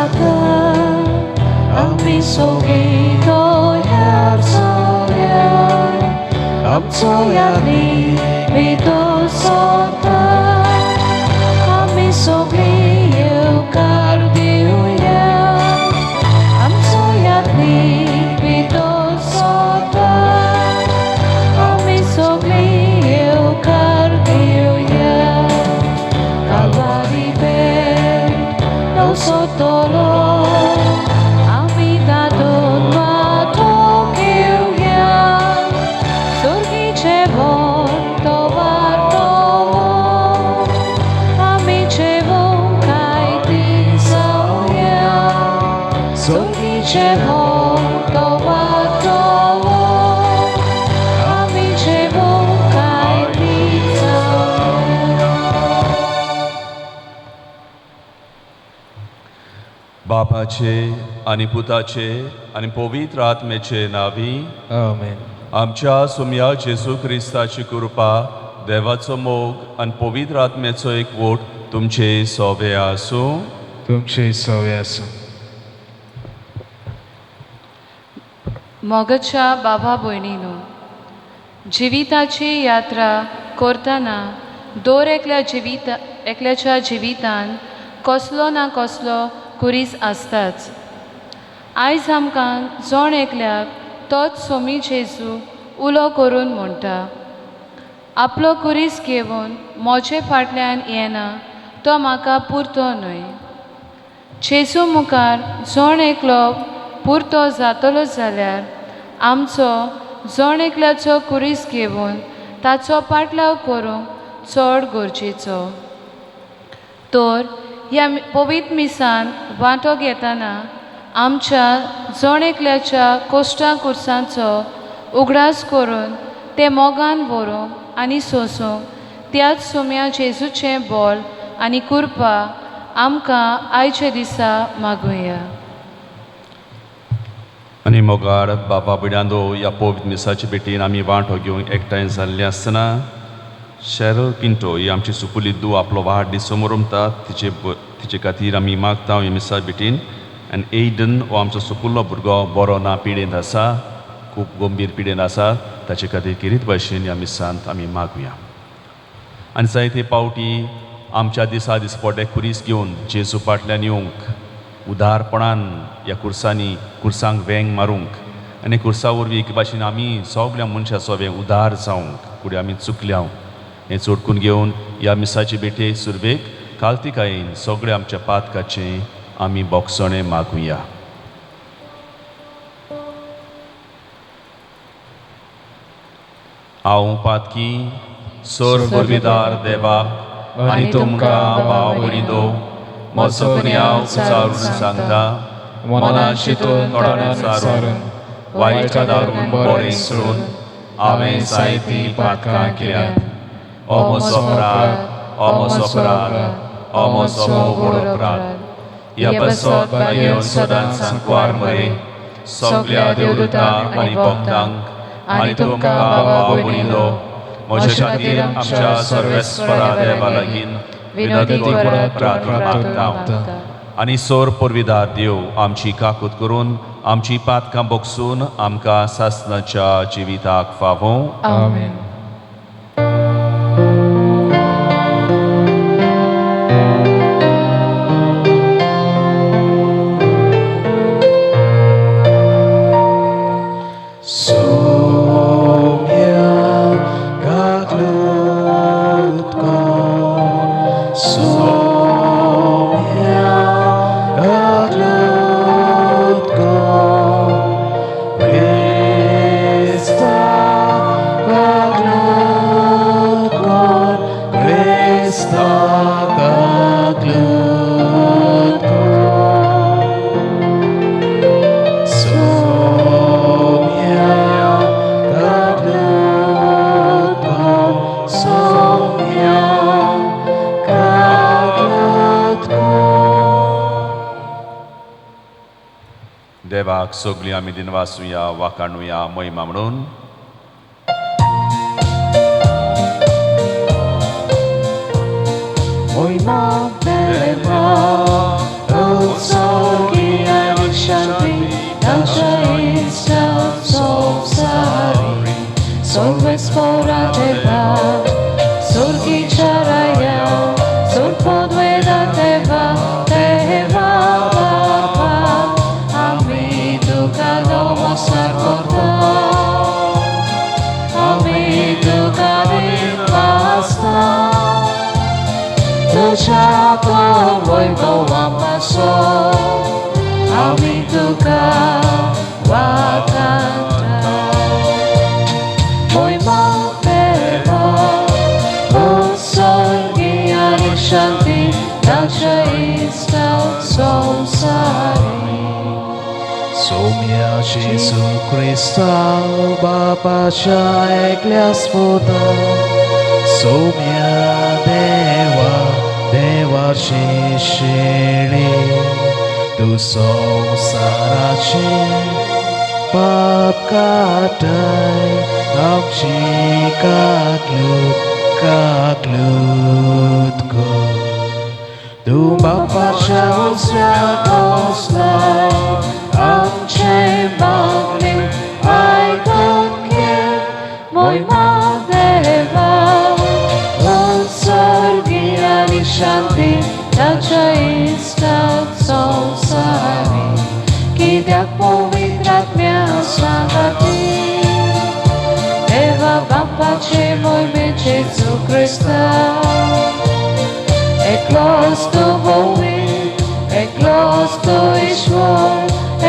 sakın Ami sogito yapsoya Amsoya ni vito sota Ami sogli eukardiuya Amsoya ni vito sota Ami sogli eukardiuya Kalvari ben no sotolo बापाचे आणि पुताचे आणि पवित्र आत्मेचे नावी आमेन. आमच्या सुम्या जेजू क्रिस्ताची कृपा देवाचो मोग आणि पवित्र आत्मेचो एकवट तुमचे सोबे आसूं. तुमचे सवय आसूं. मोगाच्या बाबा भयणीनो, जिविताची यात्रा करतना दर एकल्याच्या जिवितान कसलो ना कसलो कुरीस आसताच. आयज आमकां जोण एकल्याक तोच सोमी जेजू उलो करून म्हणटा. आपलो कुरीस घेवन मोचे फाटल्यान येना तो म्हाका पुरतो न्हय. जेजू मुखार जोण एकलो पुरतो जातलो जाल्यार आमचो जोण एकल्याचो कुरीस घेवन ताचो पाटलाव करूंक चड गरजेचो. तर ह्या पवित्र मिसान वांटो घेतना आमच्या जोण एकल्याच्या कोश्टां कुर्सांचो उगडास करून ते मोगान व्हरूंक आनी सोसूंक त्याच सोम्या जेजूचें बोल आनी कृपा आमकां आयचे दिसा मागुया. आणि मोगार बाबा बिड्यांदो ह्या पवित्र मिसाचे बेटीन आमी वांटो घेवंक एकठांय जाल्ले आसतना शॅरल पिंटो ही आमची सुपुलिद्दू आपलो वाडदीस समोर उमता तिचे खातीर आमी मागता ह्या मिसा बेटीन. आनी एडन हो आमचो सुपुल्लो भुरगो बरो ना पिडेंत आसा, खूब गंभीर पिडेंत आसा, ताचे खातीर किरीत भाशेन ह्या मिसांत आमी मागुया. आनी जायते पावटी आमच्या दिसा दिसपट्टे कुरीस घेवन जेजू फाटल्यान येवंक उदारपणान ह्या कुर्सांक वेंग मारूंक आनी कुर्सा वरवीं एके भाशेन आमी सगल्या मनशां सोबे उदार जावंक फुडें आमी चुकल्या हें चोडकून घेवन ह्या मिसाचे बेटे सुरवेक काल्तिकायेन सगळ्या आमच्या पातकाचें आमी बोगसणें मागुया. हांव पातकी सोर पुर्विदार देवाक आनी तुमकां भाव भयणीनो म्हजो हांव उचारून सांगता. मनान चिंतून तोंडान सारून वायट कादारून बरें सोडून हांवें जायतीं पातकां केल्यात. हो म्हजो अपराध, हो म्हजो अपराध, हो म्हजो व्हड अपराध. ह्या बसत घेवन सदांच सांकवार मरे सगल्या देवदूतांक आनी भक्तांक आनी तुमकां भाव भयणीनो म्हजे खातीर आमच्या सर्वेस्परा देवा लागीं विनंती करत प्रार्थना. आनी सोर पुर्विदार देव आमची काकूत करून आमची पातकां बोगसून आमकां सासणाच्या जिविताक फावो. आमेन. देवाक सगळीं आमी दिनवासुया वाखाणुया महिमा म्हणून. महिमा देवा सोगी आणि शांती ताच्या इष्टा संसारी Solvespora Teva, Surgicha Raya, Surpodveda Teva, Teva Papa, Amitu Kadomo Sarkota, Amitu Kadim Pasta, Tuchato Voivo Amaso, Amitu Kawatanta. Mój Mateva, Osagi ani Shanti, Tacha ista Sansari. Soumia Jesu Christa, Bapacia Ecclesia Soumia Deva, Deva Shishiri, Tu Sansarachi, Pap Katai, Amshi Kaklut Ko. Tu Bapacia Usrakosla, Amche Bagli, I don't care, Mój Mateva, Osagi ani Shanti, Tacha ista Sansari. Kidak повитратмя свагати, Ева Бапаче мой меч Ису Христа, Екlos to Bovi, Екlos to Ishvor,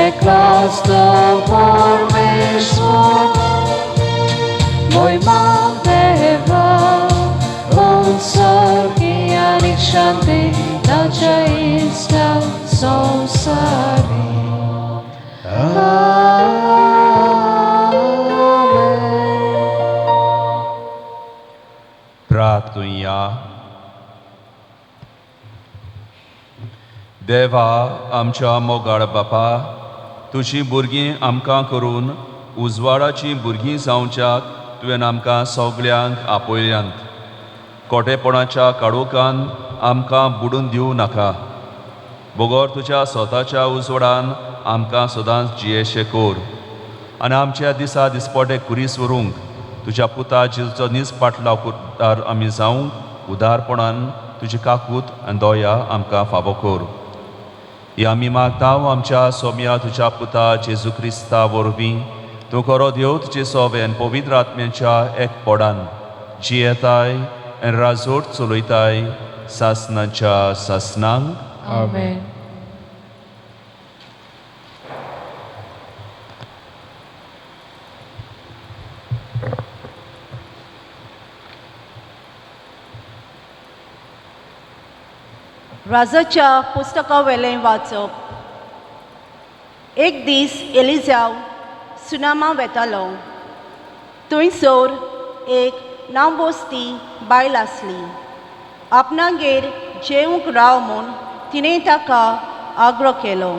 Екlos to Pormeshvor, Moj Mateva, Osagi ani Shanti, Tacha ista Sansari. प्रार्थूया. देवा आमच्या मोगाळ बापा, तुझी भुरगीं आमकां करून उजवाडाची भुरगीं जावच्याक तुवें आमकां सगल्यांक आपयल्यांत. खोटेपणाच्या काळोखान आमकां बुडून दिवं नाका. बोगोर तुज्या स्वताच्या उजवाडान आमकां सदांच जियेशें कोर आनी आमच्या दिसा दिसपटे कुरीस व्हरूंक तुज्या पुता जेजूचो नीज पाटलाव करतार आमी जावंक उदारपणान तुजी काकूत आनी दया आमकां फावो कोर. ही आमी मागतांव आमच्या सोम्या तुज्या पुता जेजू क्रिस्ता वरवीं तूं खरो देव तुजे सोवेन पवित्र आत्म्याच्या एकपडान जियेताय आनी राजोट चलयताय सासनाच्या सासनांक. Amen. राजाच्या पुस्तका वेलें वाचप. एक दीस एलिजाव सुनामा वेतालो. थंयसर एक नांवबोस्ती बायल आसली. आपणागेर जेवंक राव म्हूण तिणें ताका आग्रो केलो.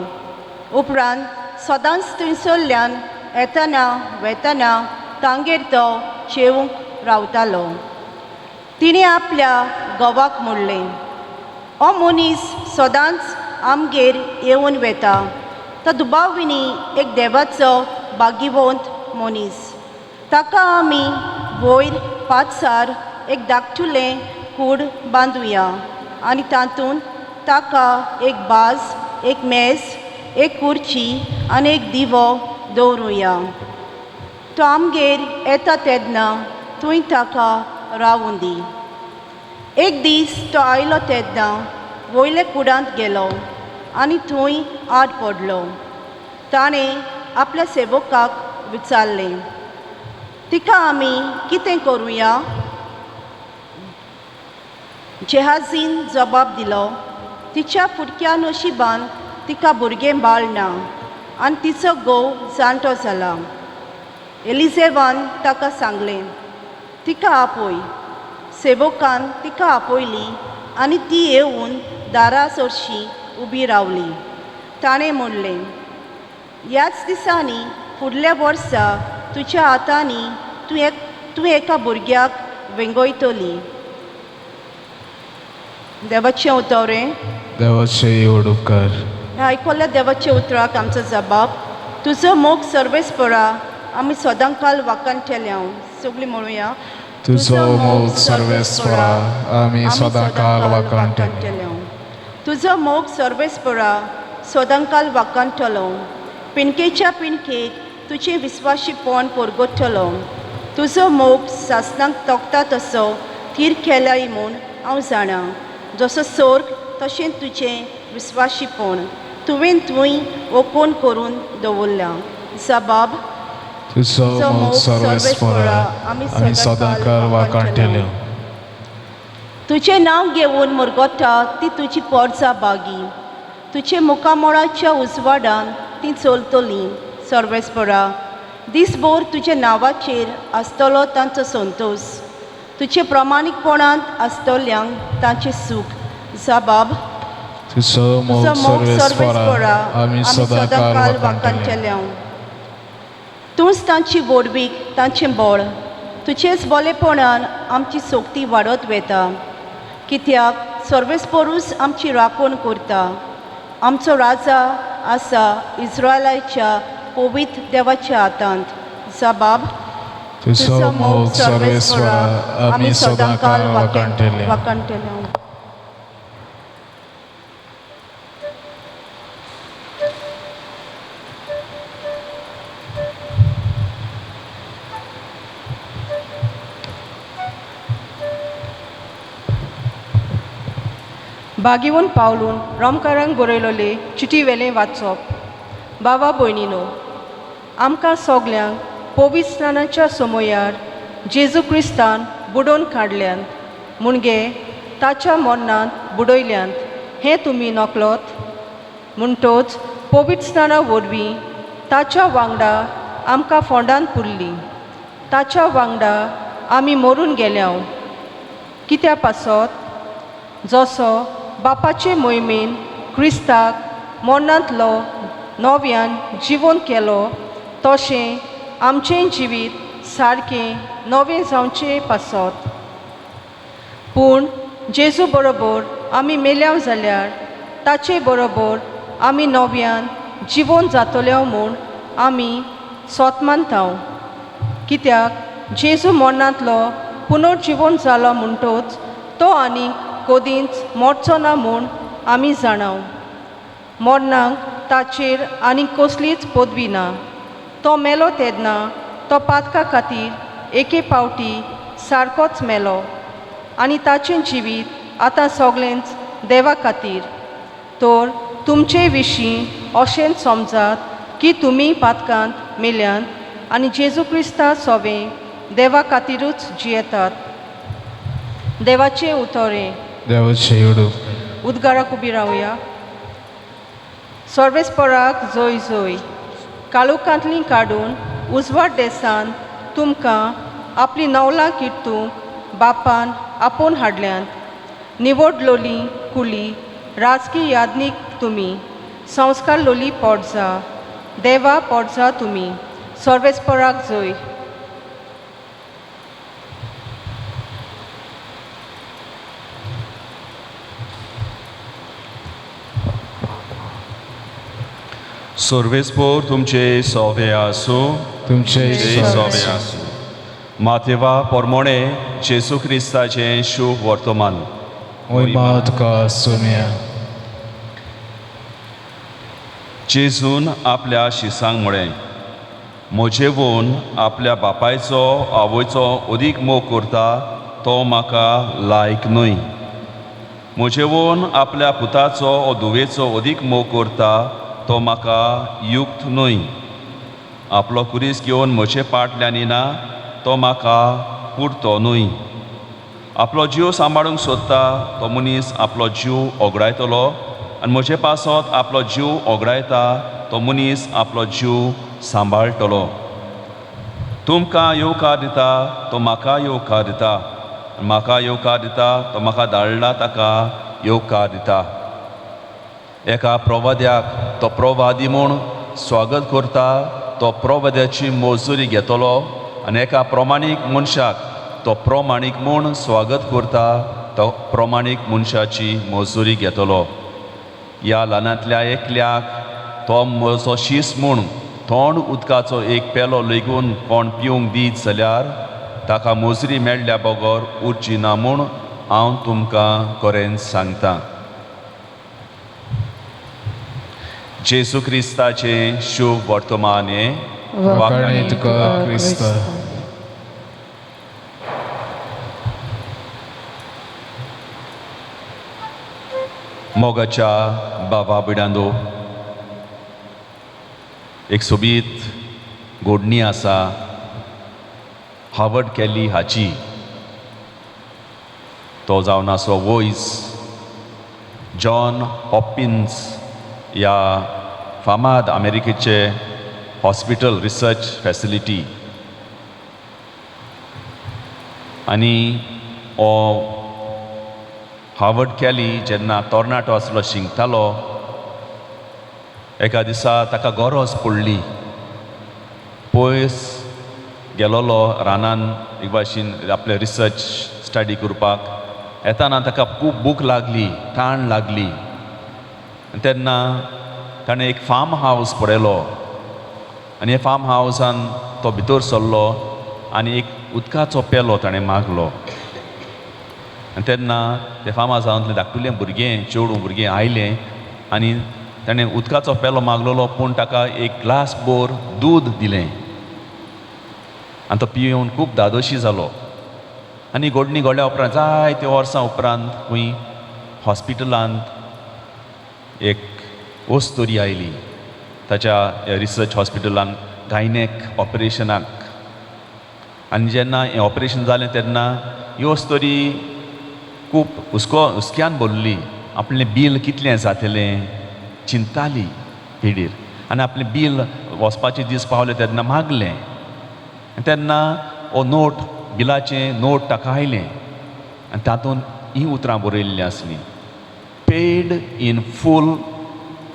उपरांत सदांच थंयसरल्यान येतना वेतना तांगेर तो जेवंक रावतालो. तिणें आपल्या घोवाक म्हणलें, हो मनीस सदांच आमगेर येवन वेता. तो दुबाविनी एक देवाचो भाग्यवंत मनीस. ताका आमी वयर पाचार एक धाकटुलें कूड बांदुया आनी तातूंत ताका एक बाज, एक मेज, एक खुर्ची आनी एक दिवो दवरुया. तो आमगेर येता तेन्ना थंय ताका रावून दी. एक दीस तो आयलो तेन्ना वयले कुडांत गेलो आनी थंय आड पडलो. ताणें आपल्या सेवकाक विचारलें, तिका आमी कितें करुया? जेहाजीन जबाब दिलो, तिच्या फुडक्या नशिबान तिका भुरगें बाळ ना आनी तिचो घोव जाणटो जाला. एलिजेवान ताका सांगलें, तिका आपय. सेवकान तिका आपयली आनी ती येवन दारा सरशी उबी रावली. ताणें म्हणलें, ह्याच दिसांनी फुडल्या वर्सा तुज्या हातांनी तूं एका भुरग्याक वेंगयतली. देवाचें उतोरें. देवाचे उपकार. ह्या आयकल्ल्या देवाच्या उतराक आमचो जबाब तुजो मोग सर्वेस्परा आमी सदांकाल वाकान ठेल्या सगळीं म्हणुया तुजो मोग सर्वेस्परा आमी सदांकाल वाखाण ठेल्या तुजो मोग सर्वेस्परा सदांकाल वाकान ठेलो पिणकेच्या पिणकेक तुजें विस्वाशीपण परगट्टलो तुजो मोग सासणांक तोखता तसो थीर केल्याय म्हूण हांव जाणा जसो सोर्ग तशें तुजें विस्वाशीपण तुवें थंय ओपन करून दवरल्या जबाब तुजो मोग सर्वेस्परा आमी सदांकाल वाखाण ठेल्या तुजें नांव घेवन मरगट्टा ती तुजी पोरजां बागी तुजे मुखामोळाच्या उजवाडान ती चलतलीं सर्वेस्परा दिसभर तुज्या नांवाचेर आसतलो तांचो संतोश तुजे प्रमाणीकपणांत आसतल्यांक तांचें सूख जबाब तुजो मोग सर्वेस्परा आमी सदांकाल वाखाण ठेल्या तूंच तांची वडवीक तांचें बळ तुजेच बलेपणान आमची सोक्ती वाडत वेता कित्याक सर्वेस्परूच आमची राखण करता आमचो राजा आसा इस्रायलाच्या पवित्र देवाच्या हातांत जबाब तुजो मोग सर्वेस्परा आमी सदांकाल वाखाण ठेल्या वाखाण ठेल्या बागीवन पावलून रोमकारांक बरयलोले चिटी वेलें वाचप बाबा भयणीनो आमकां सगल्यांक पवित्र स्नानाच्या समयार जेजू क्रिस्तान बुडोवन काडल्यांत मुणगे ताच्या मरणांत बुडयल्यांत हें तुमी नकलोत म्हणटोच पवित्र स्नाना वरवीं ताच्या वांगडा आमकां फोंडान पुरलीं ताच्या वांगडा आमी मरून गेल्या कित्या पासत जसो बापाचे मोहिमेन क्रिस्ताक मरणांतलो नव्यान जिवन केलो तशें आमचें जिवीत सारकें नवें जावचें पासत पूण जेजू बरोबर आमी मेल्याव जाल्यार ताचे बरोबर आमी नव्यान जिवन जातल्यो म्हूण आमी सोत मानताव कित्याक जेजू मरणांतलो पुनर्जिवन जालो म्हणटोच तो आनीक कदींच मरचो ना म्हूण आमी जाणाव मरणांक ताचेर आनीक कसलीच पदवी ना तो मेलो तेन्ना तो पातका खातीर एके पावटी सारकोच मेलो आनी ताचें जिवीत आतां सगळेंच देवा खातीर तर तुमचे विशीं अशें समजात की तुमी पातकांत मेल्यांत आनी जेजू क्रिस्ता सोवें देवा खातीरूच जियेतात देवाचें उतोरें देवाचें युडू उद्गाराक उबी रावया सर्वेस्पराक जय जय काळोखांतलीं काडून उजवाड देसान तुमकां आपली नवलां किर्तूंक बापान आपोवन हाडल्यांत निवडलोली कुली राजकी यादनीक तुमी संस्कार लोली पोडजा देवा पोडजा तुमी सर्वेस्पराक जय सर्वेस्पोर तुमचे सोवे आसूं तुमचे सोवे आसूं मातेवा पोरमोणे जेजू क्रिस्ताचें शुभ वर्तमान महिमा तुका सुम्या जेजून आपल्या शिसांक म्हळें म्हजेवून आपल्या बापायचो आवयचो अदीक मोग करता तो म्हाका लायक न्हय म्हजेवून आपल्या पुताचो ओ धुवेचो अदीक मोग करता तो म्हाका युक्त न्हय आपलो कुरीस घेवन म्हजे फाटल्यान येना तो म्हाका पुरतो न्हय आपलो जीव सांबाळूंक सोदता तो मनीस आपलो जीव ओगडायतलो आनी म्हजे पासत आपलो जीव ओगडायता तो मनीस आपलो जीव सांबाळटलो तुमकां येवकार दिता तो म्हाका येवकार दिता आनी म्हाका येवकार दिता तो म्हाका धाडला ताका येवकार दिता एका प्रवाद्याक तो प्रवादी म्हूण स्वागत करता तो प्रवाद्याची मजुरी घेतलो आनी एका प्रमाणीक मनशाक तो प्रमाणीक म्हूण स्वागत करता तो प्रमाणीक मनशाची मजुरी घेतलो ह्या ल्हानांतल्या एकल्याक तो म्हजो शीस म्हूण थोंड उदकाचो एक पेलो लेगून कोण पिवंक दीत जाल्यार ताका मोजरी मेळ्ळ्या बगर उरची ना म्हूण हांव तुमकां खरेंच सांगतां. जेजू क्रिस्ताचें शुभ वर्तमान हें वाकणे तुका क्रिस्त. मोगाच्या बाबा बिडांदो, एक सोबीत घोडणी आसा हार्वर्ड केल्ली हाची. तो जावन आसो वॉयस जॉन हॉपकिन्स ह्या फामाद अमेरिकेचे हॉस्पिटल रिसर्च फॅसिलिटी. आनी हो हार्वर्ड केली जेन्ना तरणाटो आसलो शिंकतालो, एका दिसा ताका गरज पडली. पयस गेलोलो रानान एक भाशेन आपले रिसर्च स्टडी करपाक. येताना ताका खूब भूक लागली, ताण लागली. तेन्ना ताणें एक फार्म हावस पळयलो आनी हे फार्म हावसान तो भितर सरलो आनी एक उदकाचो पेलो ताणें मागलो. आनी तेन्ना ते फार्म हावसांतले धाकटुलें भुरगें चेडूं भुरगें आयलें आनी ताणें उदकाचो पेलो मागलोलो पूण ताका एक ग्लास भर दूद दिलें. आनी तो पिवन खूब धादोशी जालो. आनी घोडणी घडल्या उपरांत जायत्या वर्सां उपरांत खंय हॉस्पिटलांत एक वस्तोरी आयली ताच्या रिसर्च हॉस्पिटलान गायनेक ऑपरेशनाक. आनी जेन्ना हें ऑपरेशन जालें तेन्ना ही वस्तोरी खूब हुस्क्यान भरली. आपलें बील कितलें जातलें चिंताली पिडीर. आनी आपलें बील वचपाचे दीस पावले तेन्ना मागलें. तेन्ना हो बिलाचें नोट ताका आयलें आनी तातूंत हीं उतरां बरयल्लीं आसलीं. Paid in full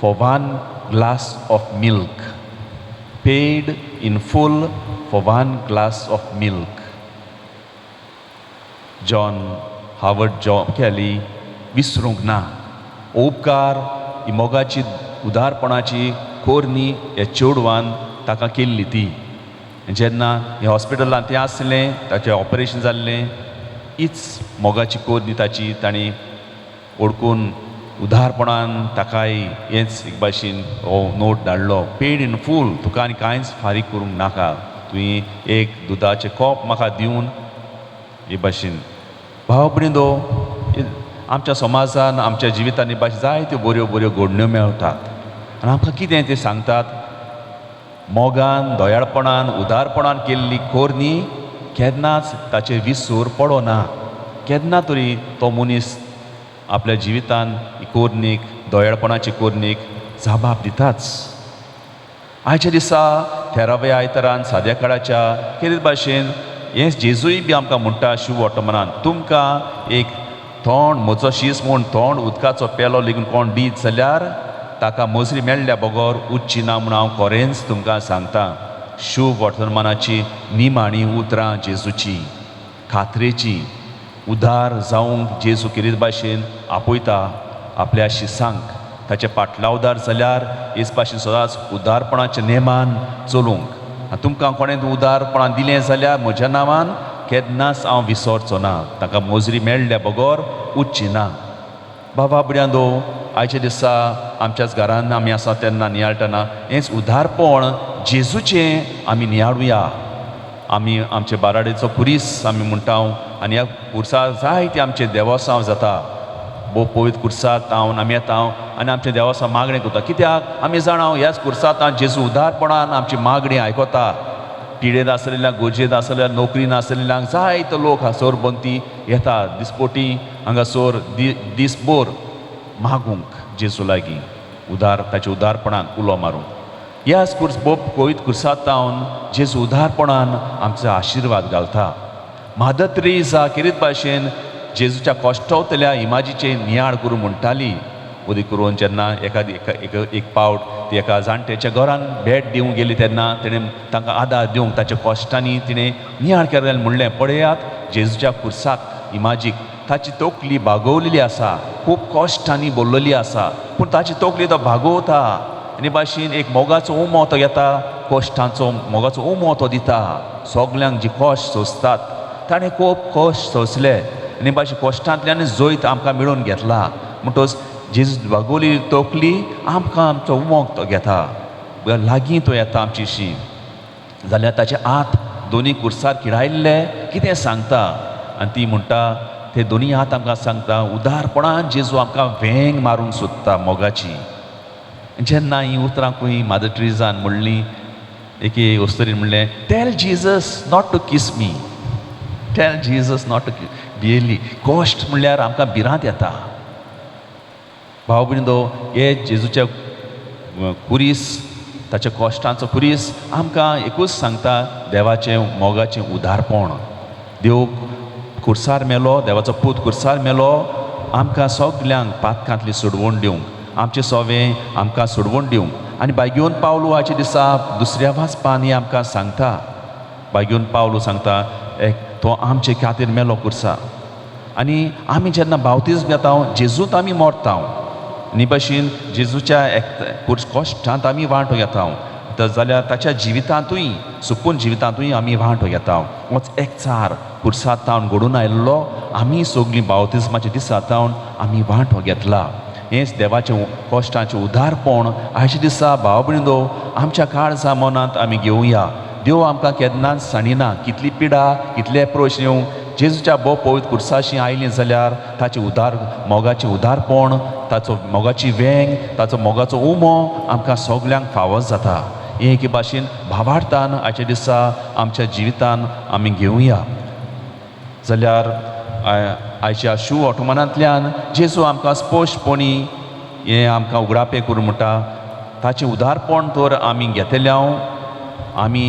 for 1 glass of milk. Paid in full for 1 glass of milk. John Harvard केली विसरूंक ना. उपकार ही मोगाची उदारपणाची कोरणी हे चेडवान ताका केल्ली ती. जेन्ना हे हॉस्पिटलांत तें आसलें, ताचें ऑपरेशन जाल्लें, हीच मोगाची कोरणी ताची ताणी ओळखून उदारपणान ताकाय हेंच एक भाशेन हो नोट धाडलो. पेड इन फूल, तुका आनी कांयच फारीक करूंक नाका, तुवें एक दुदाचें कॉप म्हाका दिवन हे भाशेन. भाव भयणींनो, आमच्या समाजान आमच्या जिवितान हे भाशेन जायत्यो बऱ्यो बऱ्यो घडण्यो मेळटात. आनी आमकां कितें ते सांगतात? मोगान, दोयाळपणान, उदारपणान केल्ली कोरणी केन्नाच ताचेर विसर पडना. केन्ना तरी तो मनीस आपल्या जिवितान ही कोरनीक, दोयाळपणाची कोरनीक जाबाब दिताच. आयच्या दिसा 13व्या आयतारान साद्या काळाच्या कितें भाशेन हें जेजूय बी आमकां म्हणटा शुभ वर्तमानान, तुमकां एक थोंड म्हजो शीस म्हूण थोंड उदकाचो पेलो लेगून कोण दीत जाल्यार ताका मोजरी मेळ्ळ्या बगर उरची ना म्हूण हांव खरेंच तुमकां सांगतां. शुभ वर्तमानाची निमाणी उतरां जेजूची, खात्रेची. उदार जावंक जेजू कितें भाशेन आपयता आपल्या शिसांक. ताचे फाटलावदार जाल्यार हेच भाशेन सदांच उदारपणाच्या नेमान चलूंक. तुमकां कोणें उदारपणान दिलें जाल्यार म्हज्या नांवान केन्नाच हांव विसरचो ना. ताका मोजरी मेळ्ळ्या बगर उरची ना. बाबा भुरग्यांनो, आयच्या दिसा आमच्याच घरान आमी आसा तेन्ना नियाळटना हेंच उदारपण जेजूचें आमी नियाळुया. आमी आमचे बाराडेचो पुरीस आमी म्हणटा आनी ह्या पुरसाक जायते आमचे देवासांव जाता. पवित्र कुर्साक आमी येता आनी आमच्या देवासां मागणें करता. कित्याक आमी जाणां ह्याच कुर्सांत जेजू उदारपणान आमची मागणी आयकता. पिडेत आसलेल्यांक, गोजेत आसलेल्यांक, नोकरी नासलेल्यांक जायतो लोक हांगासर बंती येता दिसपोटी हांगासर दिसभर मागूंक जेजू लागीं ताच्या उदारपणाक उलो मारूंक. ह्याच पवित्र कुर्सांत जेजू उदारपणान आमचो आशिर्वाद घालता. मदर तेरेसा कितें भाशेन जेजूच्या कश्टावतल्या इमाजीचे नियाळ करूं म्हणटाली. उदी करून जेन्ना एक पावट ती एका जाणट्याच्या घरान भेट दिवंक गेली तेन्ना तिणें तांकां आदार दिवंक ताच्या कश्टांनी तिणें नियाळ केलें म्हणलें. पळयात जेजूच्या कुर्साक इमाजीक ताची तोकली भागोवलेली आसा, खूब कश्टांनी भरलेली आसा, पूण ताची तोकली तो भागोवता आनी भाशेन एक मोगाचो उमो तो घेता, कश्टांचो मोगाचो उमो तो दिता. सगल्यांक जी कश्ट सोंसतात ताणें खूब कश्ट सोंसले आनी भाशेन कश्टांतल्यान जैत आमकां मेळून घेतला. म्हणटच जेजू भागोवली तोकली आमकां आमचो उमो तो घेता, लागीं तो येता आमचीशी. जाल्यार ताचे हात दोनी कुर्सार किडायल्ले कितें सांगता आनी ती म्हणटा, ते दोनी हात आमकां सांगता उदारपणान जेजू आमकां वेंग मारूंक सोदता मोगाची. जेन्ना ही उतरांकूय मदर ट्रिजान म्हणली, एके वस्तुरीन म्हणलें, tell Jesus not to kiss me, tell Jesus not to भियेली. कश्ट म्हणल्यार आमकां भिरांत येता. भाव भयणीनो, हे जेजूच्या कुरीस, ताच्या कश्टांचो कुरीस आमकां एकूच सांगता, देवाचें मोगाचें उदारपण. देव कुर्सार मेलो, देवाचो पूत कुर्सार मेलो आमकां सगल्यांक पातकांतली सोडवण दिवंक, आमचें सोवें आमकां सोडवण दिवंक. आनी बायगेवन पावलो हाचे दिसा दुसऱ्या वाचपांनी आमकां सांगता, बायगेवन पावलो सांगता, तो आमचे खातीर मेलो कुर्सार. आनी आमी जेन्ना बावतीज घेता जेजूत आमी मरता न्ही भाशेन जेजूच्या कश्टांत आमी वांटो घेता, जाल्यार ताच्या जिवितांतूय सुकून जिवितांतूय आमी वांटो घेता. होच एकचार कुर्सांत तावन घडून आयिल्लो आमी सगळीं बावतिजमाच्या दिसा तावन आमी वांटो घेतला. हेंच देवाचें कश्टाचें उदारपण आयच्या दिसा भाव भयणीनो आमच्या काळजा मनांत आमी घेवया. देव आमकां केन्नाच सांडिना, कितली पिडा कितले प्रश्न येवं, जेजूच्या भोव पवित्र कुर्साशी आयलीं जाल्यार ताचें मोगाचें उदारपण, ताचो मोगाची वेंग, ताचो मोगाचो उमो आमकां सगल्यांक फावो जाता. हे एके भाशेन भावार्थान आयच्या दिसा आमच्या जिवितान आमी घेवया. जाल्यार आयच्या शू ऑटोमनांतल्यान जेजू आमकां स्पश्टपणी हें आमकां उगडापे करूं म्हणटा. ताचें उदारपण तर आमी घेतल्या आमी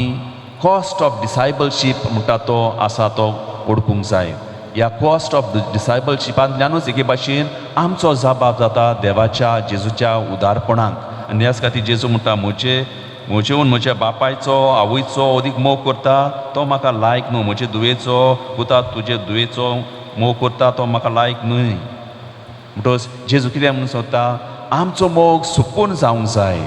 कॉस्ट ऑफ डिसायबलशीप म्हणटा तो आसा तो ओळखूंक जाय. ह्या कॉस्ट ऑफ डिसायबलशिपांतल्यानूच एके भाशेन आमचो जबाब जाता देवाच्या जेजूच्या उदारपणाक. आनी ह्याच खातीर जेजू म्हणटा, म्हजेवन म्हज्या बापायचो आवयचो अदीक मोग करता तो म्हाका लायक न्हू, म्हजे दुयेचो पुता तुजे दुयेचो मोग करता तो म्हाका लायक न्हय. म्हणटच जेजू कितें म्हणून सोदता, आमचो मोग सुकून जावंक जाय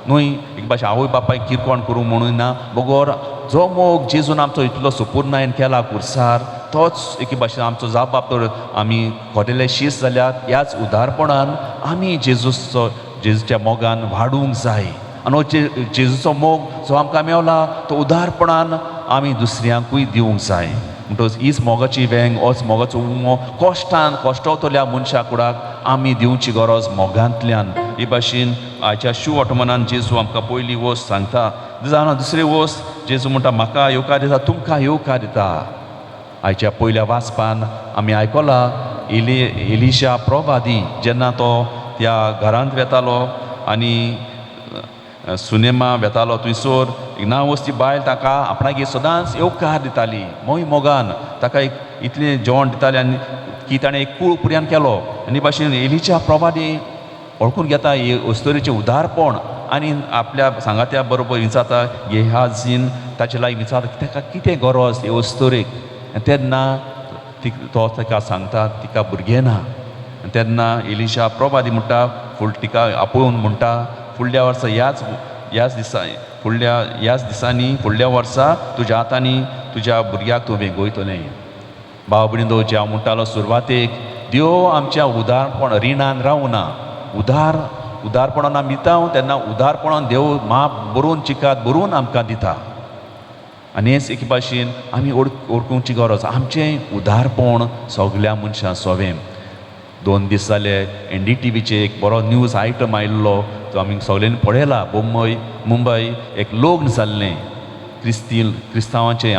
न्हय. एक भाशेन आवय बापायक किरकोण करूं म्हणून ना, बगोर जो मोग जेजून आमचो इतलो सुपूर्णायेन केला कुर्सार, तोच एके भाशेन आमचो जबाब तर आमी खोटेले शीस जाल्यार ह्याच उदारपणान आमी जेजूच्या मोगान वाडूंक जाय. आनी हो जेजूचो मोग जो आमकां मेवला तो उदारपणान आमी दुसऱ्यांकूय दिवंक जाय. म्हणटच हीच मोगाची वेंग, होच मोगाचो उमो कश्टावतल्या मनशा कुडाक आमी दिवची गरज मोगांतल्यान. हे भाशेन आयच्या शू ऑटोमनान जेजू आमकां पयली वस्त सांगता. जाणा दुसरी वस्त जेजू म्हणटा, म्हाका येवकार दिता तुमकां येवकार दिता. आयच्या पयल्या वाचपान आमी आयकलां एलिशा प्रवादी जेन्ना तो त्या घरांत वेतालो आनी सुनेमा वेतालो, थंयसर एक ना वस्ती बायल ताका आपणागे सदांच येवकार दिताली मोगान, ताका एक इतलें जेवण दितालें आनी की ताणें एक कूळ पुर्यान केलो. आनी भाशेन एलिशा प्रवादी ओळखून घेता हे अस्तोरेचें उदारपण आनी आपल्या सांगात्या बरोबर विचारता, गेहाजीन ताचे लागीं विचारता ताका कितें गरज हे अस्तोरेक. तेन्ना तो ताका सांगता तिका भुरगें ना. तेन्ना एलिशा प्रवादी म्हणटा, तिका आपोवन म्हणटा, फुडल्या वर्सा ह्याच दिसांनी फुडल्या वर्सा तुज्या हातांनी तुज्या भुरग्याक तूं वेंगोयतलें. भाव भयणीनो, जे हांव म्हणटालो सुरवातेक, देव आमच्या उदारपण रिणान रावना. उदारपणान आमी दिता तेन्ना उदारपणान देव माप बरोवन चिकात बरोवन आमकां दिता. आनी हेच एके भाशेन आमी ओळखूंची गरज, आमचें उदारपण सगल्या मनशां सोवें. 2 दीस जाले NDTVचेर एक बरो न्यूज आयटम आयिल्लो, तो आमी सगळ्यांनी पळयला. मुंबय एक लग्न जाल्लें, क्रिस्तांवांचें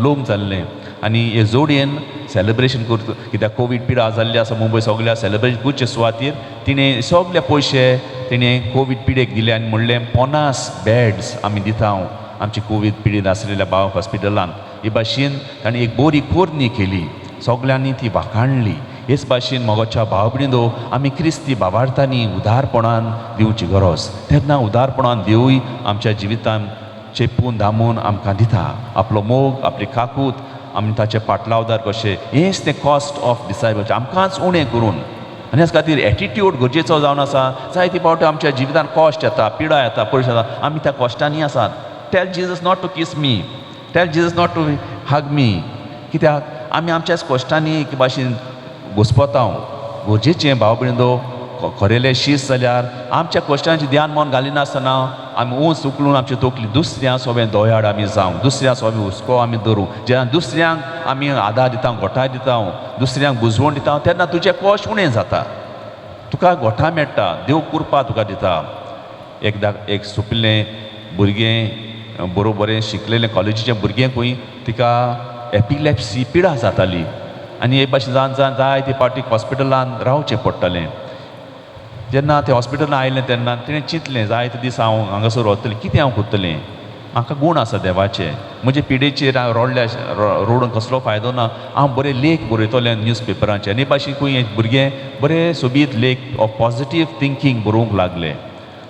लग्न जाल्लें आनी हे जोडयेन सेलेब्रेशन करता, कित्याक कोवीड पिडा जाल्ली आसा मुंबय सगळ्या सेलेब्रेशन करचे सुवातेर तिणें सगळे पयशे तिणें कोवीड पिडेक दिले आनी म्हणलें 50 बेड्स आमी दिता आमची कोवीड पिडीत आसलेल्या बाव हॉस्पिटलांत. हे भाशेन ताणें एक बरी कोरणी केली, सगल्यांनी ती वाखाणली. हेच भाशेन मोगाच्या भाव भयणीनो, आमी क्रिस्ती भावार्थांनी उदारपणान दिवची गरज. तेन्ना उदारपणान देवूय आमच्या जिवितान चेपून धामून आमकां दिता. आपलो मोग, आपली काकूट आमी ताचे पाटलावदार कशे हेंच तें कॉस्ट ऑफ डिसायबल्स आमकांच उणें करून आनी ह्याच खातीर एटिट्यूड गरजेचो जावन आसा. जायते फावटी आमच्या जिवितान कॉस्ट येता, पिडा येता, पयश येता, आमी त्या कॉस्टांनी आसात. Tell Jesus not to kiss me, tell Jesus not to hug me. कित्याक आमी आमच्याच कॉस्टांनी एक भाशेन घुस्पतांव. गरजेचें भाव भयणींनो खरेले शीस जाल्यार आमच्या कश्टांचें ध्यान मन घालिनासतना आमी ऊंच उखलून आमची तोकली दुसऱ्या सोबें दोयाड आमी जावं, दुसऱ्या सोबें हुस्को आमी धरूं. जेन्ना दुसऱ्यांक आमी आदार दिता, गोठाय दिता, दुसऱ्यांक बुजवण दिता, तेन्ना तुजें कश्ट उणें जाता. तुका गोठा मेळटा, देव कृपा तुका दिता. एकदां एक सुपिल्लें भुरगें बरोबरें शिकलेलें कॉलेजीचें भुरगेंकूय तिका एपिलेप्सी पिडा जाताली आनी हे भाशेन जावन जावन जायते फावटी हॉस्पिटलान रावचें पडटालें. जेन्ना ते हॉस्पिटलान आयलें तेन्ना तिणें चिंतलें जायते दीस हांव हांगासर वतलें, कितें हांव करतलें, म्हाका गूण आसा देवाचे, म्हजे पिडेचेर हांव रोडून कसलो फायदो ना, हांव बरें लेख बरयतलें न्यूजपेपरांचेर. आनी भाशेकूय हें भुरगें बरें सोबीत लेख ऑफ पॉजिटीव थिंकींग बरोवंक लागलें.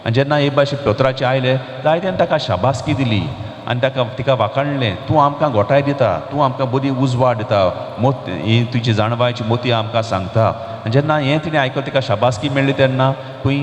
आनी जेन्ना हे भाशेन पेपराचेर आयलें जायत्यान ताका शाबासकी दिली आनी तिका वाखाणलें, तूं आमकां गोठाय दिता, तूं आमकां बरी उजवाड दिता, ही तुजी जाणवायची मोती आमकां सांगता. आनी जेन्ना हें तिणें आयकलें तिका शाबासकी मेळ्ळी तेन्ना खंय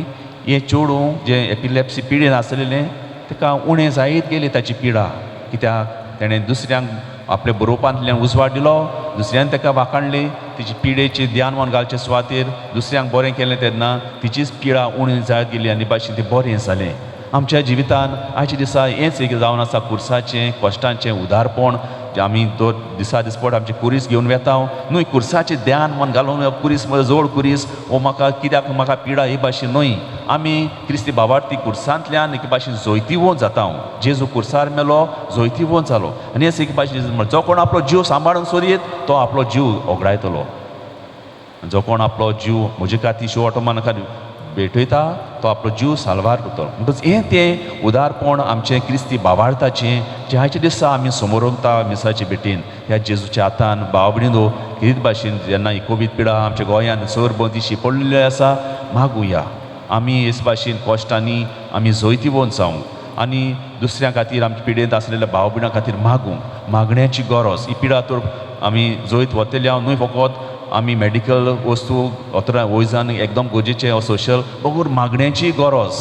हें चेडूं जें एपिलेप्सी पिडेन आसलेलें तिका उणें जायत गेली ताची पिडा. कित्याक तेणें दुसऱ्यांक आपल्या बरोवपांतल्यान उजवाड दिलो, दुसऱ्यान ताका वाखाणली, तिची पिडेची ध्यान मन घालचे सुवातेर दुसऱ्यांक बरें केलें तेन्ना तिचीच पिडा उणी जायत गेली आनी भाशेन तें बरें जालें. आमच्या जिवितान आयच्या दिसा हेंच एक जावन आसा कुर्साचें कश्टांचें उदारपण. आमी तो दिसा दिसपट आमचे कुरीस घेवन वेता न्हय, कुर्साचें ध्यान मन घालून कुरीस म्हजो जोड कुरीस ओ म्हाका कित्याक म्हाका पिडा ही भाशेन न्हय. आमी क्रिस्ती बाबार्थी कुर्सांतल्यान एक भाशेन जोयतीवोन जाता. जेजू कुर्सार मेलो, जोयतीवोन जालो. आनी हेंच एक भाशेन जो कोण आपलो जीव सांबाळून सोरयत तो आपलो जीव ओगडायतलो. जो कोण आपलो जीव म्हजे खातीर शेवटोमान भेटयता तो आपलो जीव साल्वार करतलो. म्हणटच हें तें उदारपण आमचें क्रिस्ती भावार्थाचें जें आयच्या दिसा आमी समोरता मिसाचे भेटेन ह्या जेजूच्या हातान भाव भयणीनो कितें भाशेन जेन्ना ही कोवीड पिडा आमच्या गोंयांत सरभोंवती पडलेली आसा, मागुया आमी हेच भाशेन कश्टांनी आमी जोयतीवोन जावं आनी दुसऱ्यां खातीर आमच्या पिडेंत आसलेल्या भाव भयणां खातीर मागण्याची गरज. ही पिडा तर आमी जोयत वतली हांव न्हय फकत आमी मेडिकल वस्तू वयजान एकदम गरजेचें सोशल बगूर मागण्याची गरज.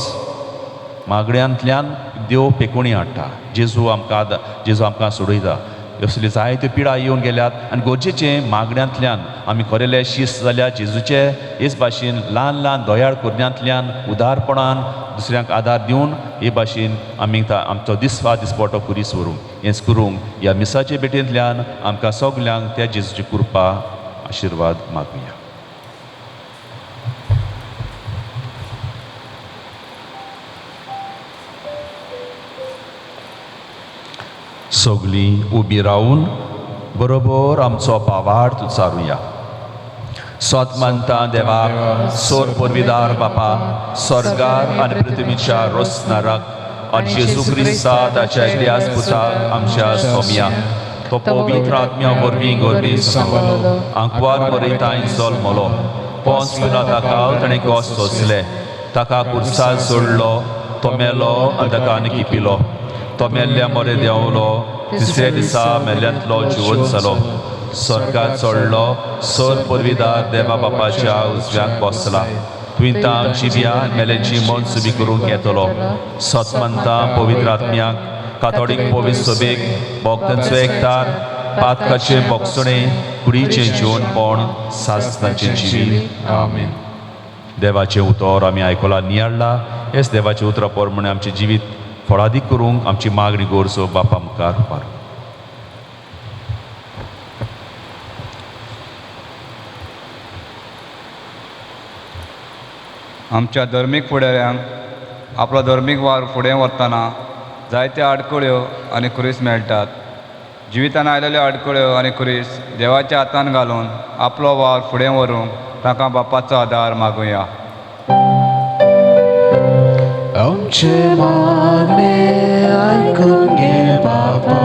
मागण्यांतल्यान देव पेकोणी हाडटा, जेजू आमकां सोडयता. असली जायत्यो पिडा येवन गेल्यात आनी गरजेचें मागण्यांतल्यान आमी खरेले शीस जाल्यार जेजूचे हेच भाशेन ल्हान ल्हान दोयाळ करण्यांतल्यान उदारपणान दुसऱ्यांक आदार दिवन हे भाशेन आमी आमचो दिसपटो कुरीस व्हरूंक हेंच करूंक ह्या मिसाचे भेटेंतल्यान आमकां सगल्यांक त्या जेजूची कृपा आशिर्वाद मागुया. सगलीं उबी रावन बरोबर आमचो भावार्थ उचारुया. स्वतमंता देवाक सोर पोरविदार बापा स्वर्गार आनी पृथ्वीच्या रोसनाराक आनी जेजू क्रिस्ता ताच्या एकट्याच पुताक आमच्या सोम्या तो पवित्र आत्म्या वरवीं गोरवी सांगलो आंकवार बरयताय जल्मलो पोंस पिलाता काल ताणें गोस सोंसले ताका कुर्सार सोडलो तो मेलो आनी ताका आनी किपिलो तो मेल्ल्या मोरे देंवलो तिसऱ्या दिसा मेल्ल्यांतलो जिवंत जालो स्वर्गांत चडलो सोर पोरविदार देवा बापाच्या उजव्याक बसला तुयें जिव्या मेल्याची मन सुबी करूंक येतलो सतमंता पवित्र आत्म्याक कातोलीक पवित्र सभेक भक्तांचो एकठार पातकाचे भोगसणे कुडीचें जिवनपण सासणाचें जिवीत आमीन. देवाचें उतर आमी आयकलां नियाळ्ळां हेच देवाचें उतरां प्रमाणे आमचें जिवीत फळादीक करूंक आमची मागणी गोरसो बापा मुखार पारूं. आमच्या धर्मीक फुडाऱ्यांक आपलो धर्मीक वार फुडें व्हरतना जायत्यो आडखळ्यो आनी खुरीस मेळटात. जिवितान आयलेल्यो आडखळ्यो आनी खुरीस देवाच्या हातान घालून आपलो वार फुडें व्हरूंक ताका बापाचो आदार मागुया. आमचे मागणे आयकून घे बापा.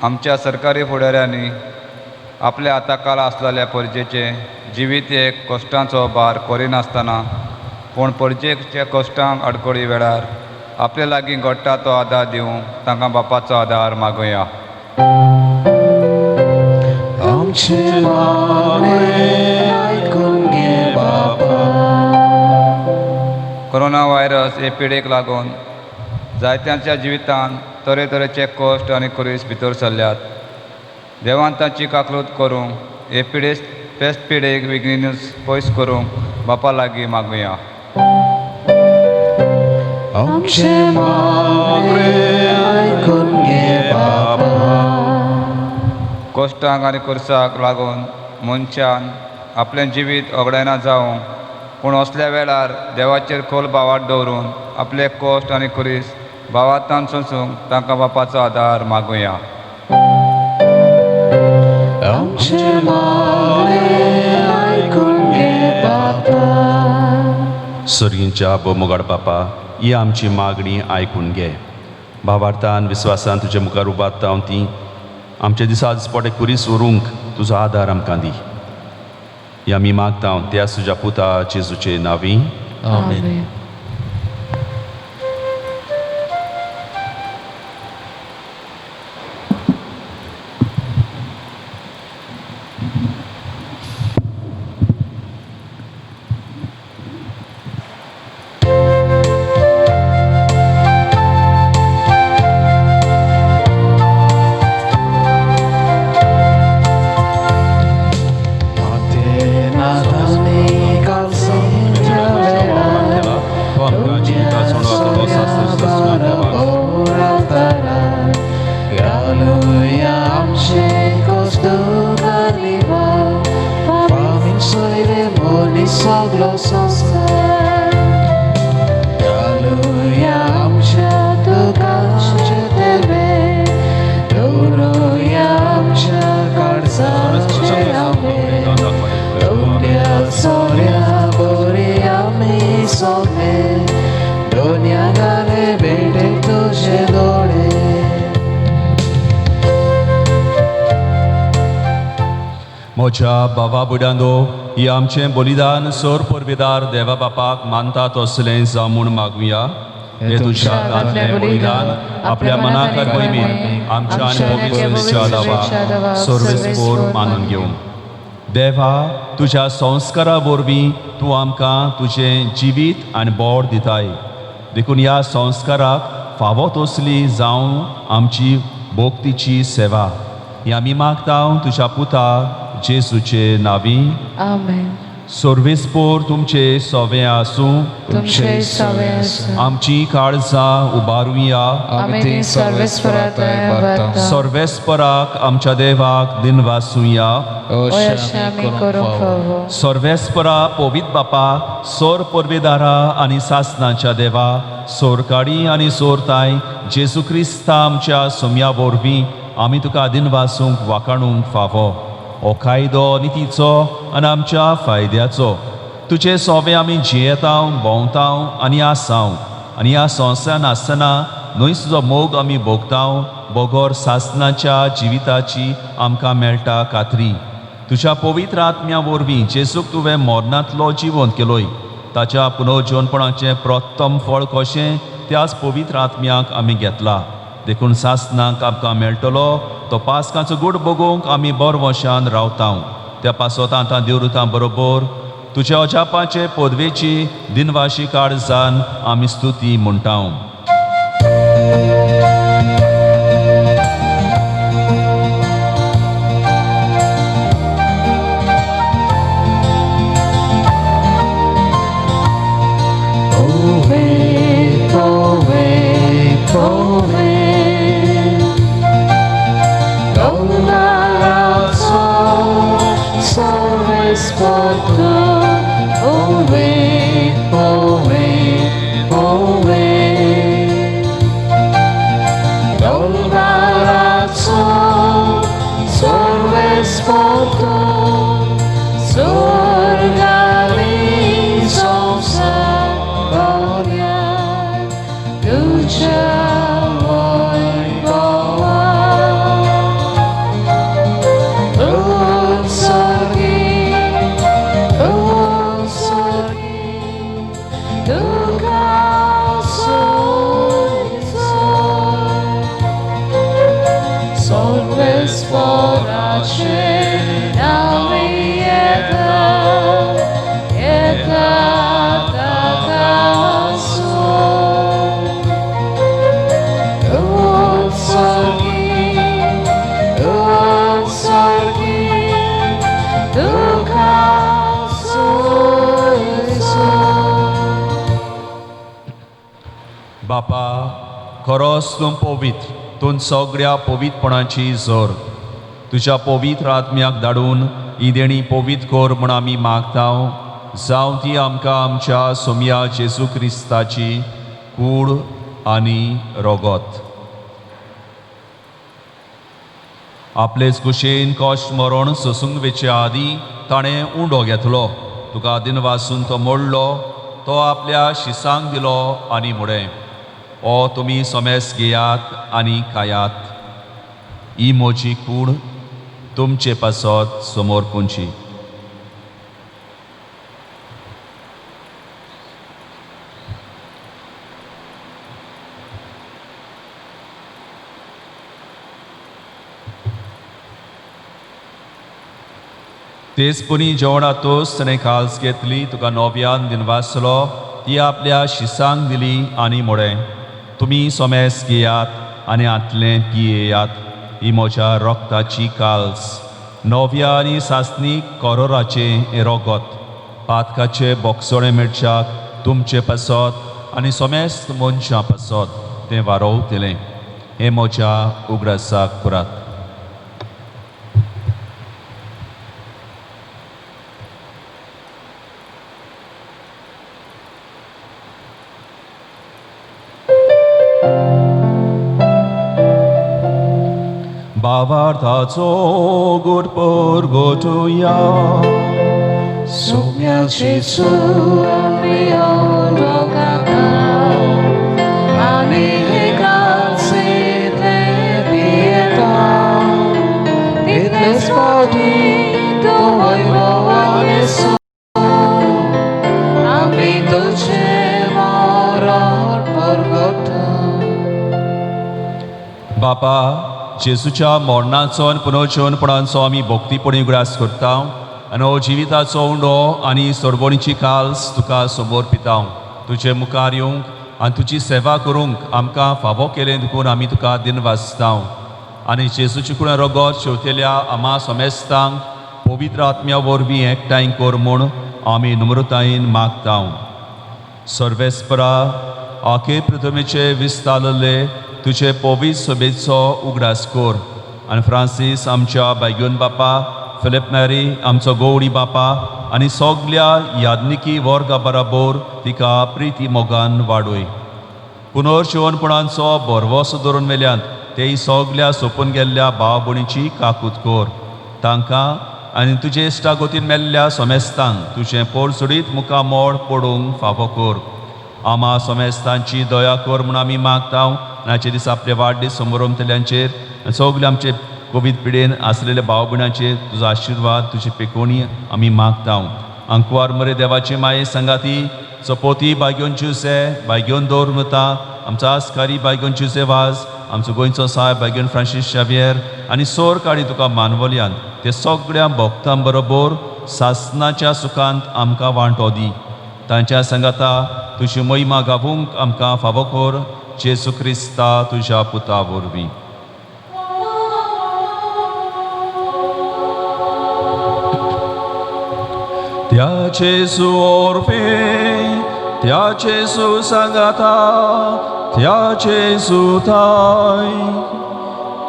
आमच्या सरकारी फुडाऱ्यांनी आपल्या हाताखाल आसलेल्या परजेचे जिवीत एक कश्टांचो भार करिनासतना पूण परजेच्या कश्टांक आडखळी वेळार आपले लागीं घडटा तो आदार दिवंक तांकां बापाचो आदार मागुया. आमचे मागणे ऐकून घे बापा. कोरोना व्हायरस हे पिडेक लागून जायत्यांच्या जिवितांत तरेतरेचे कश्ट आनी कुरीस भितर सरल्यात. देवान तांची काकलूत करूंक हे पेस्त पिडेक विघ्नूच पयस करूंक बापा लागीं मागुया. आमचे मागणे ऐकून घे बापा. कश्टांक आनी कुर्साक लागून मनशान आपलें जिवीत ओगडायना जावं, पूण असल्या वेळार देवाचेर खोल बावाट दवरून आपले कश्ट आनी कुरीस भावार्थान सोंसूंक तांकां बापाचो आदार मागुया. आमचे मागणे ऐकून घे बापा. सर्गींच्या बोमोगाड बापा, ही आमची मागणी आयकून घे. भावार्थान विस्वासान तुजे मुखार उबारता हांव ती आमचे दिसा दिसपटे कुरीस व्हरूंक तुजो आदार आमकां दी. ही आमी मागता हांव त्या तुज्या पुता जेजूचे नांवी. आमेन. म्हज्या भावा बुड्यांदो, ही आमचें बलिदान सोर परबेदार देवा बापाक मानता तसलें जावं म्हूण मागुया. हे तुज्या हातांतलें बलिदान आपल्या मनांतल्या मोहिमेन आमच्या आनी पवित्र दावा सर्वेस्पोर मानून घेवंक. देवा, तुज्या संस्कारा वरवीं तूं आमकां तुजें जिवीत आनी बोड दिताय. देखून ह्या संस्काराक फावो तसली जावं आमची भोक्तीची सेवा ही आमी मागता तुज्या पुता जेजूचे नांवी. आमेन. सर्वेस्पोर तुमचे सोवे आसूं. तुमचे सवे आसूं. आमची काळजां उबारुया. आमी ती सर्वेस्परांतल्यान व्हरता. सर्वेस्पराक आमच्या देवाक दिनवासुया. अशें आमी करूंक फावो. सर्वेस्परा पवित्र बापा, सोर परबेदारा आनी सासनाच्या देवा, सोरकाडी आनी सोरताय जेजू क्रिस्ता आमच्या सोम्या वरवीं आमी तुका दिनवासूंक वाखाणूंक फावो. हो कायदो नितीचो आनी आमच्या फायद्याचो. तुजे सोवे आमी जियेतांव, भोंवतांव आनी आसांव. आनी ह्या संवसारान आसतना न्हय तुजो मोग आमी भोगतांव. बोगोर सासनाच्या जिविताची आमकां मेळटा खात्री. तुज्या पवित्र आत्म्या वरवीं जेजूक तुवें मरणांतलो जिवंत केलोय. ताच्या पुनर्जीवनपणाचें प्रथम फळ कशें त्याच पवित्र आत्म्याक आमी घेतला. देखून सासनाक आमकां मेळटलो तो पास्काचो गूड बगोवंक आमी बरवशान रावतांव. त्या पासत आतां देवरुतां बरोबर तुज्या अजापाचे पदवेची दिनवाशी काळजान आमी स्तुती म्हणटाव. Oh Pace nami eta takaso. Utsargi, dukaso eso. बापा खरोच तूं पवित्र तूं सगळ्या पवित्रपणाची जोर तुज्या पवित्र आत्म्याक धाडून ही देणी पवित्र कोर म्हूण आमी मागतांव जावं ती आमकां आमच्या सोम्या जेजू क्रिस्ताची कूड आनी रोगोत. आपलेच कुशेन कश्ट मरण सोसूंक वेचे आदीं ताणें उंडो घेतलो. तुका दिन वासून तो मोडलो, तो आपल्या शिसांक दिलो आनी मुडें ओ तुमी सोमेस घेयात आनी खायात. ही म्हजी कूड तुमचे पासत समोर पोंची. तेचपुनी जेवणातूच ताणें खाल्स घेतली, तुका नव्यान दिनवासलो, ती आपल्या शिसांक दिली आनी म्हळें तुमी सोमेस घेयात आनी आतलें पियेयात. ही म्हज्या रोगताची काल्स नव्या आनी सासणीक कोरोराचें हें रोगोत पातकाचे बोगसोळे मिरच्याक तुमचे पासत आनी सोमेस्त मनशां पासत तें वारोवतलें. हें म्हज्या उगडासाक पुरात. Bavartazo gurpur gotuya Somia Jesu Mio rogata, Ani hegansi te pietà Ditnes podi tu oiro anesso Ami dolce morar porgota बापा जेजूच्या मरणाचो आनी पुनर्जीवनपणाचो आमी भोक्तीपणी उगडास करता आनी हो जिविताचो उंडो आनी सोडवणीची काल्स तुका समोर पितांव. तुजे मुखार येवंक आनी तुजी सेवा करूंक आमकां फावो केलें देखून आमी तुका दिन वाजतांव आनी जेजूचे कुणा रोगोत शेवतेल्या आमा सोमेस्तांक पवित्र आत्म्या वरवीं एकठांय कर म्हूण आमी नम्रतायेन मागतांव. सर्वेस्परा आखे प्रथमेचे विस्तारले तुजे पवित्र सभेचो उगडास कोर आनी फ्रांसीस आमच्या बायगोन बापा, फिलिप मॅरी आमचो गवडी बापा आनी सगल्या यादनिकी वर्गा बराबर तिका प्रिती मोगान वाडोय. पुनर्जीवनपणाचो बरवसो धरून वेल्यान तेय सगल्या सोपून गेल्ल्या भाव भयणीची काकूत कोर. तांकां आनी तुजे इश्टागोतीन मेल्ल्या सोमेस्तांक तुजें पोरसुडीत मुखार मोड पडूंक फावो कोर. आमा सोमेस्तांची दया कर म्हूण आमी मागतांव. नाचे दीस आपले वाडदीस समोरमतल्यांचेर सगळे आमचे कोवीड पिडेन आसलेल्या भाव भयणांचेर तुजो आशिर्वाद तुजी पेकोवणी आमी मागतांव. अंकवार मरे देवाची माये संगाती चपोती बायगोन जुसे बायगोन दौरमता आमचो आस्कारी बायगोन जुसे वाज आमचो गोंयचो साहेब बायगोन फ्रांसीस शावियर आनी सोर काडी तुका मानवल्यान ते सगळ्या भक्तां बरोबर सासणाच्या सुखांत आमकां वांटो दी. तांच्या संगाता तुजी महिमा गावूंक आमकां फावो कर. जेजू क्रिस्ता तुज्या पुता वरवीं. त्या जेजू वरवीं त्या जेजू संगाता त्या जेजू थाय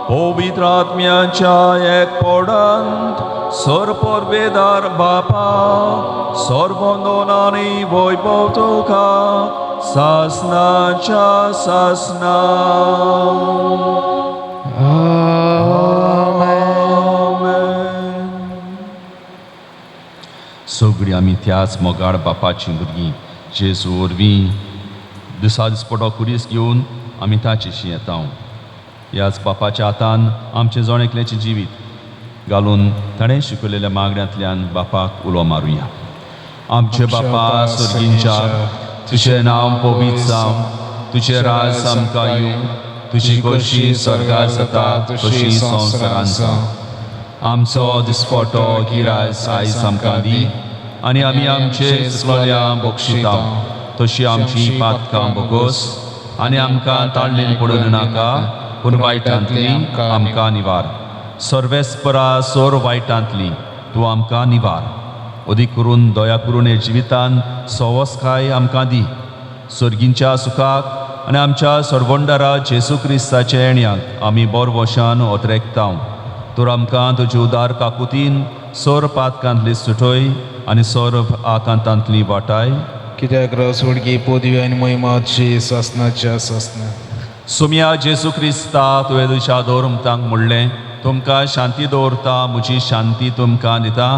पवित्र आत्म्याच्या एकपडांत सर्वोर्वेदार बापा सर्वोंदोनानी वैभव तुका सासनाच्या सासना. सगळीं आमी त्याच मोगाळ बापाची भुरगीं जेजू वरवीं दिसा दिसपटो कुडीस घेवन आमी ताचेशी येता. ह्याच बापाच्या हातान आमचें जोणेकल्याचें जिवीत घालून ताणें शिकयलेल्या मागण्यांतल्यान बापाक उलो मारुया. आमचे बापा सुर्गींच्या तुजें नांव पवित्र जावं, तुजें राज आमकां येवं, तुजी कशी स्वर्गांत जाता तशी संवसारांत जावं. आमचो दिसपट्टो गिरायस आयज आमकां दी आनी आमी आमचे सुकलोल्यां बक्षिता तशी आमची पातकां बोगोस आनी आमकां ताळणेन पडूं नाका पूण वायटांतली आमकां निवार सर्वेस्परा सोर वायटांतली तूं आमकां निवार अदीक करून दया करून हे जिवितान सवस्काय आमकां दी सर्गींच्या सुखाक आनी आमच्या सर्वंडारा जेसू क्रिस्ताच्या येण्याक आमी बोर वशान ओतरेकतांव तर आमकां तुजे उदार काकुतीन सोर पातकांतली सुटोय आनी सोर आकांतांतली वाटाय कित्याक रसवडगी पोदवी आनी महिमाची ससनाच्या ससना सुम्या जेसू क्रिस्ता तुवें तुज्या दौरमतांक म्हणलें तुमकां शांती दवरता म्हजी शांती तुमकां दिता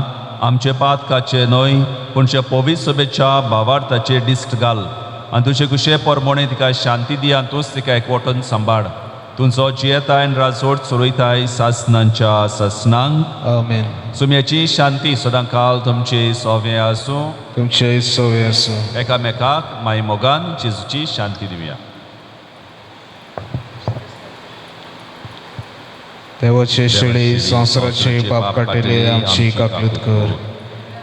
आमचे पातकाचे न्हय पूणचे पवित्र सभेच्या भावार्थाचे दिश्ट घाल आनी तुजे कुशे परमोणे तिका शांती दी आनी तूंच तिका एकवटून सांबाळ तुमचो जियेताय आनी राजवट चलयताय सासनांच्या ससनांक आमेन. सुम्याची शांती सदांकाल तुमचे सोवे आसूं तुमचे सोवे आसूं. एकामेकाक माय मोगान जेजूची शांती दिवया. देवाचे शेळी संवसाराचे पाप काटिले आमची काकलूत कर.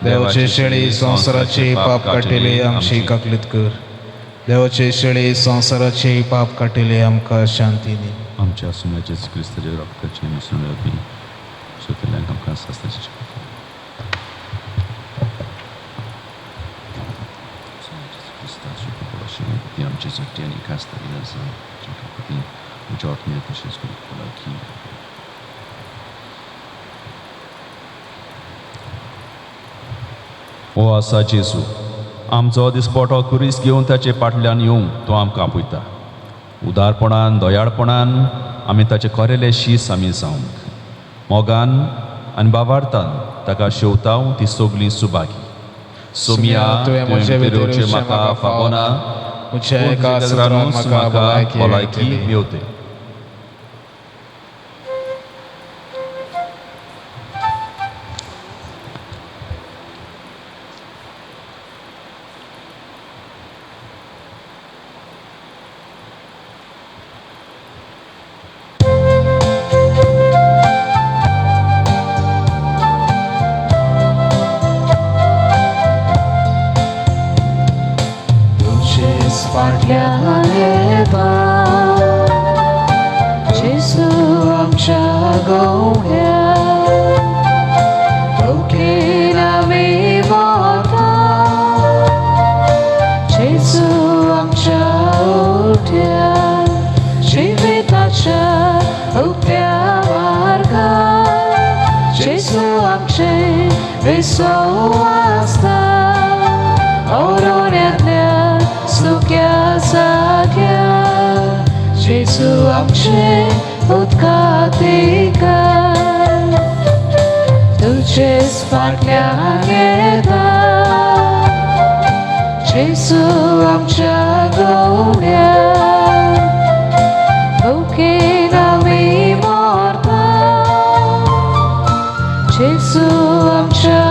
देवाचे शेळी संवसाराचे पाप काटिले आमची काकलूत कर. देवाचे शेळी संवसाराचे पाप काटिले आमकां शांती दी. आमच्या सुम्या जेजू क्रिस्ताचे रक्ताचे मिसळून येवपी सगळ्यांक आमकां सासनाची ती आमची सुट्टी आनी कास्त आमच्या आत्मीय तशेंच करूं की ओ आसा जेजू आमचो दिसपटो कुरीस घेवन ताचे फाटल्यान येवंक तो आमकां आपयता उदारपणान दयाळपणान आमी ताचे खरेले शीस आमी जावंक मोगान आनी बाबार्थान ताका शेवताव ती सगळीं सुभागी सोमिया तुवें म्हजे भितरचे म्हाका फावना म्हज्या एका सुत्रान म्हाका भलायकी मेवते. फाटल्यान येता जेजू आमच्या गोंया ओकेन आमी वता जेजू आमच्या ओट्यार जिविताच्या उक्त्या मार्गार जेजू आमचे विश्वासता ओरोन्यांतल्या सुख्या जाग्या जेजू आमचे उदकातिकार तुजेच फाटल्यान येता जेजू आमच्या गोंड्यार ओकेन आमी मरता जेजू आमच्या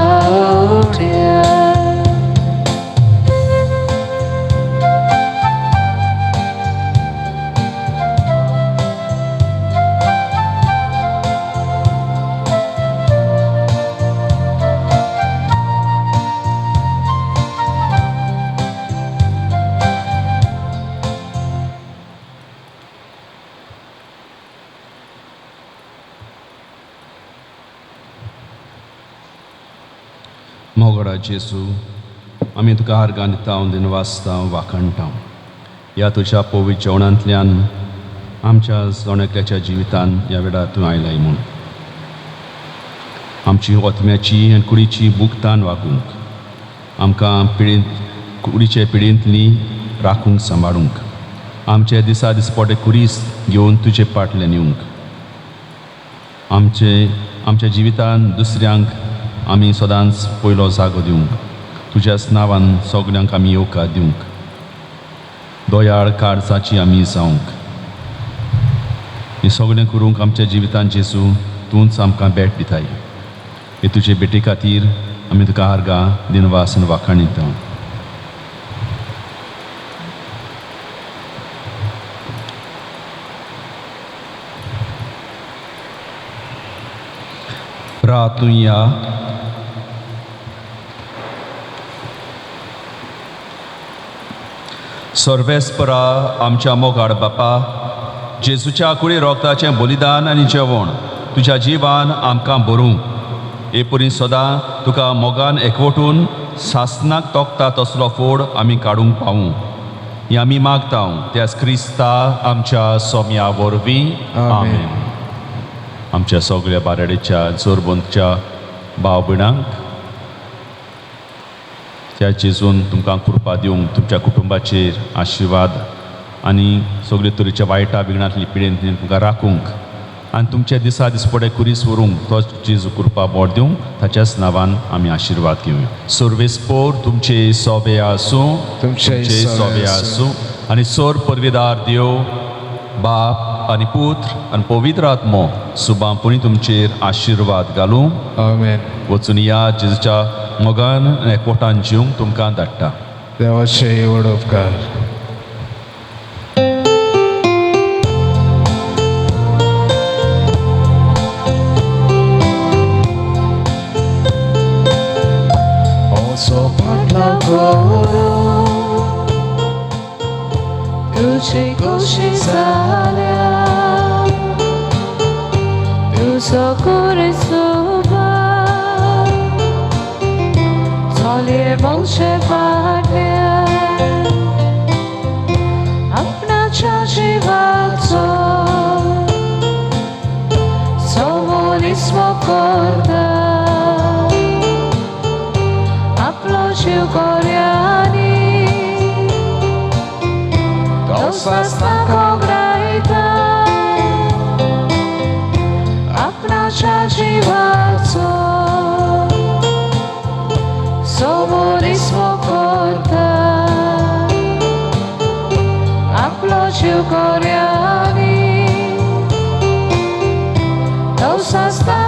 ओट्यार मोगडा जेजू आमी तुका आर्गां दिता दिनवासता वाखणटा ह्या तुज्या पवित्र जेवणांतल्यान आमच्या जोणेकल्याच्या जिवितान ह्या वेळार तूं आयलाय म्हूण आमची ओतम्याची आनी कुडीची बुकतान वागूंक आमकां कुडीचे पिडींतली राखूंक सांबाळूंक आमचे दिसा दिसपटे कुरीस घेवन तुजे फाटल्यान येवंक आमच्या जिवितान दुसऱ्यांक आमी सदांच पयलो जागो दिवंक तुज्याच नांवान सगल्यांक आमी येवकार दिवंक दोयाळ काळजाची आमी जावंक हें सगळें करूंक आमच्या जिवितान जेजू तूंच आमकां भेट दिताय हे तुजे भेटे खातीर आमी तुका आर्गां दिनवास आनी वाखाणिता. प्रार्थूया. सर्वेस्परा आमच्या मोगाड बापा, जेजूच्या कुडी रोगताचें बलिदान आनी जेवण तुज्या जिवान आमकां भरूंक हे परी सदां तुका मोगान एकवटून सासनाक तोखता तसलो फोड आमी काडूंक पावूं ही आमी मागतां त्याच क्रिस्ता आमच्या सोम्या वरवीं. आमेन. आमच्या सगळ्या बाराडेच्या जोरबंदच्या भाव भयणांक त्या जेजून तुमकां कृपा दिवंक तुमच्या कुटुंबाचेर आशिर्वाद आनी सगळे तरेच्या वायटा विघ्नांतली पिडेंत तुमकां राखूंक आनी तुमचे दिसा दिसपडे कुरीस व्हरूंक तो जेजू कृपा बोर दिवंक ताच्याच नांवान आमी आशिर्वाद घेवया. सर्वेस्पोर तुमचे सोबे आसूं, तुमचे सोबे आसूं आनी सोर परवेदार देव बाप आनी पुत्र आनी पवित्र आत्मो सुबांपुणी तुमचेर आशिर्वाद घालूं. आमेन. वचून या जेजूच्या मोगान एकवटान जिवंक तुमकां धाडटा. देवाचे व्हड उपकार. असो फाटला करू तुझी खुशी जाल्या तुझो कुरिसुबा चले वंशे फाटल्या आपणाच्या जिवाचो सोमोनिस्मो करता आपलो जीव कोऱ्यांनी सासनाक ओगडायता आपणाच्या जिवाचो सोमोनिस्मो करता आपलो जीव कोऱ्यांनी तो सासनाक